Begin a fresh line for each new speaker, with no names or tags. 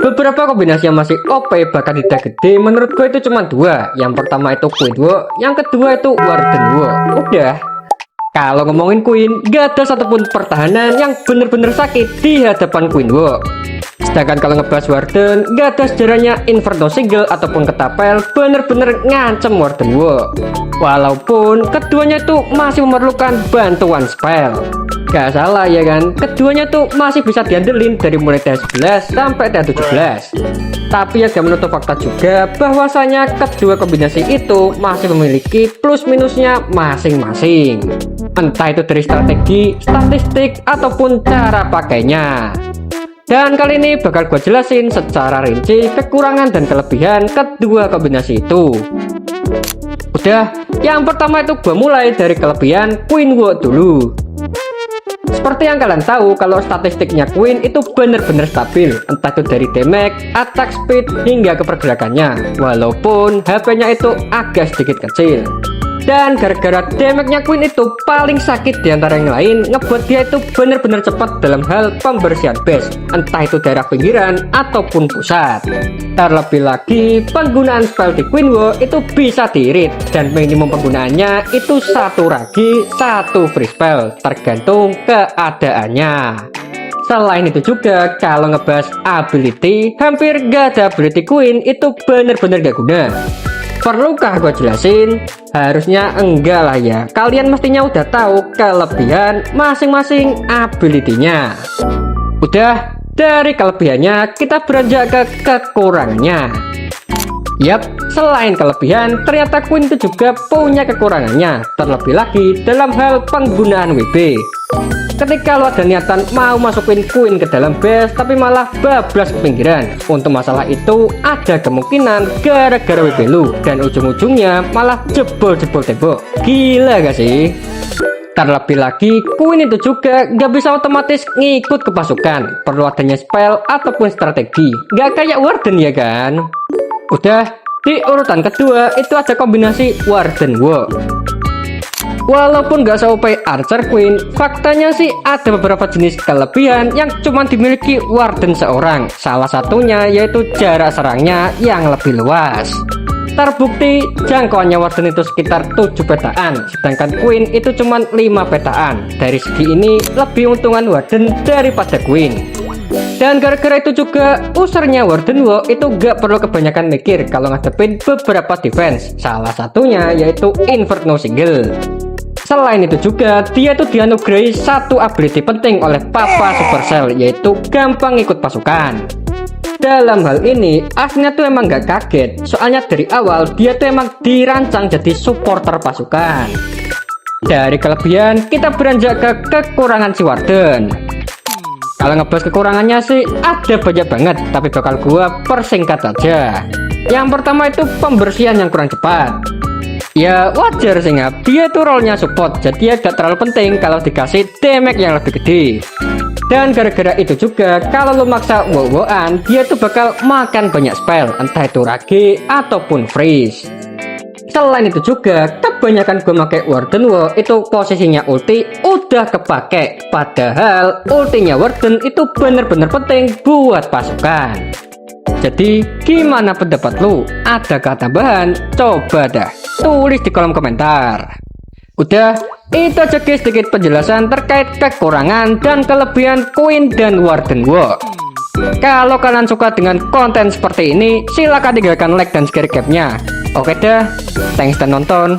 Beberapa kombinasi yang masih OP bahkan tidak gede menurut gue itu cuma dua. Yang pertama itu Queen Wo, yang kedua itu Warden Wo. Udah. Kalau ngomongin Queen, gak ada satupun pertahanan yang bener-bener sakit di hadapan Queen Wo. Sedangkan kalau ngebahas Warden, gak ada sejarahnya Inferno Single ataupun Ketapel bener-bener ngancem Warden Wo. Walaupun keduanya itu masih memerlukan bantuan spell. Gak salah ya kan, keduanya tuh masih bisa diandelin dari mulai TH11 sampai TH17. Tapi ya gak menutup fakta juga bahwasanya kedua kombinasi itu masih memiliki plus minusnya masing-masing. Entah itu dari strategi, statistik, ataupun cara pakainya. Dan kali ini bakal gue jelasin secara rinci kekurangan dan kelebihan kedua kombinasi itu. Udah, yang pertama itu gue mulai dari kelebihan Queen Wo dulu. Seperti yang kalian tahu kalau statistiknya Queen itu bener-bener stabil, entah itu dari damage, attack speed, hingga kepergerakannya. Walaupun HP-nya itu agak sedikit kecil. Dan gara-gara damage-nya Queen itu paling sakit di antara yang lain, ngebuat dia itu bener-bener cepat dalam hal pembersihan base, entah itu daerah pinggiran ataupun pusat. Terlebih lagi, penggunaan spell di Queen Wo itu bisa diirit, dan minimum penggunaannya itu satu ragi, satu free spell, tergantung keadaannya. Selain itu juga, kalau ngebahas ability, hampir gak ada ability Queen itu bener-bener gak guna. Perlukah gue jelasin? Harusnya enggak lah ya. Kalian mestinya udah tahu kelebihan masing-masing ability-nya. Udah, dari kelebihannya kita beranjak ke kekurangannya. Yap, selain kelebihan, ternyata Queen itu juga punya kekurangannya. Terlebih lagi dalam hal penggunaan WB. Ketika lo ada niatan mau masukin Queen ke dalam base tapi malah bablas ke pinggiran, untuk masalah itu ada kemungkinan gara-gara WB lu, dan ujung-ujungnya malah jebol-jebol tembok. Gila gak sih? Terlebih lagi, Queen itu juga gak bisa otomatis ngikut ke pasukan, perlu adanya spell ataupun strategi. Gak kayak Warden ya kan? Udah, di urutan kedua itu ada kombinasi Warden Wo. Walaupun gak se-OP Archer Queen, faktanya sih ada beberapa jenis kelebihan yang cuma dimiliki Warden seorang. Salah satunya yaitu jarak serangnya yang lebih luas. Terbukti jangkauannya Warden itu sekitar 7 petaan, sedangkan Queen itu cuma 5 petaan. Dari segi ini lebih untungan Warden daripada Queen. Dan gara-gara itu juga usernya Warden Wo itu gak perlu kebanyakan mikir kalau ngadepin beberapa defense. Salah satunya yaitu Inferno Single. Selain itu juga, dia tuh dianugerahi satu ability penting oleh Papa Supercell, yaitu gampang ikut pasukan. Dalam hal ini, aslinya tuh emang gak kaget, soalnya dari awal dia tuh emang dirancang jadi supporter pasukan. Dari kelebihan, kita beranjak ke kekurangan si Warden. Kalau ngebahas kekurangannya sih ada banyak banget, tapi bakal gua persingkat aja. Yang pertama itu pembersihan yang kurang cepat. Ya wajar sih ngap, dia tuh role-nya support, jadi dia gak terlalu penting kalau dikasih damage yang lebih gede. Dan gara-gara itu juga, kalau lo maksa wow-wowan, dia tuh bakal makan banyak spell, entah itu rage ataupun freeze. Selain itu juga, kebanyakan gue pakai Warden Wo itu posisinya ulti udah kepake, padahal ultinya Warden itu bener-bener penting buat pasukan. Jadi gimana pendapat lu? Adakah tambahan? Coba dah tulis di kolom komentar. Udah, itu aja guys sedikit penjelasan terkait kekurangan dan kelebihan Queen dan Warden Wo. Kalau kalian suka dengan konten seperti ini, silahkan tinggalkan like dan share capnya. Oke dah, thanks dan nonton.